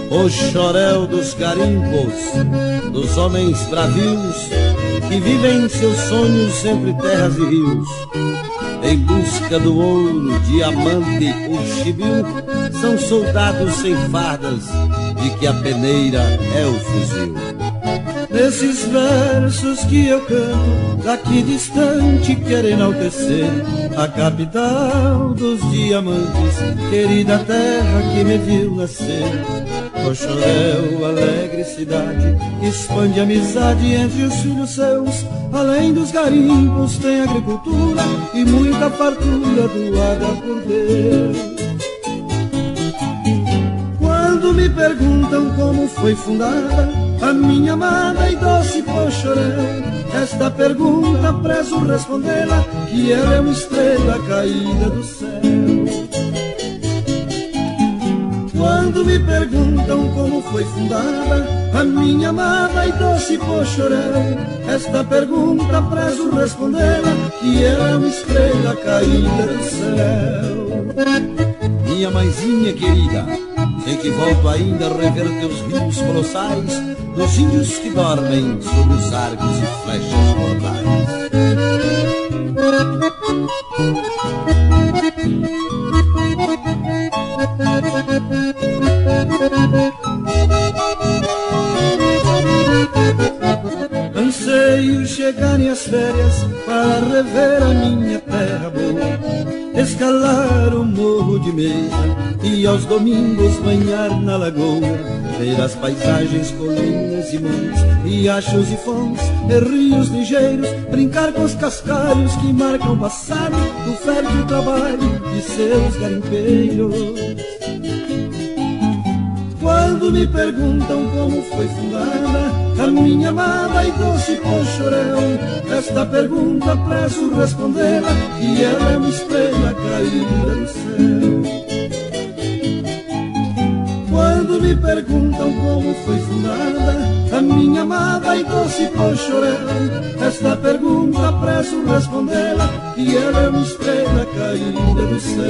O chorel dos garimpos, dos homens bravios, que vivem seus sonhos entre terras e rios, em busca do ouro, diamante ou chibio, são soldados sem fardas, de que a peneira é o fuzil. Nesses versos que eu canto, daqui distante quero enaltecer a capital dos diamantes, querida terra que me viu nascer. Oxoréu, alegre cidade, expande amizade entre os filhos seus. Além dos garimpos tem agricultura e muita fartura doada por Deus. Quando me perguntam como foi fundada a minha amada e doce Poxoréu, esta pergunta prezo respondê-la, que ela é uma estrela caída do céu. Quando me perguntam como foi fundada a minha amada e doce Poxoréu, esta pergunta prezo respondê-la, que ela é uma estrela caída do céu. Minha mãezinha querida, sei que volto ainda a rever teus rios colossais, dos índios que dormem sob os arcos e flechas mortais. Anseio chegarem as férias para rever a minha terra boa, escalar o morro de Meira e aos domingos banhar na lagoa, ver as paisagens, colinas e montes, riachos e fontes e rios ligeiros, brincar com os cascalhos que marcam o passado do fértil trabalho de seus garimpeiros. Quando me perguntam como foi fundada a minha amada e doce Poxoréu, esta pergunta prezo respondê-la, que ela é uma estrela caída do céu. Quando me perguntam como foi fundada a minha amada e doce Poxoréu, esta pergunta prezo respondê-la, que ela é uma estrela caída do céu.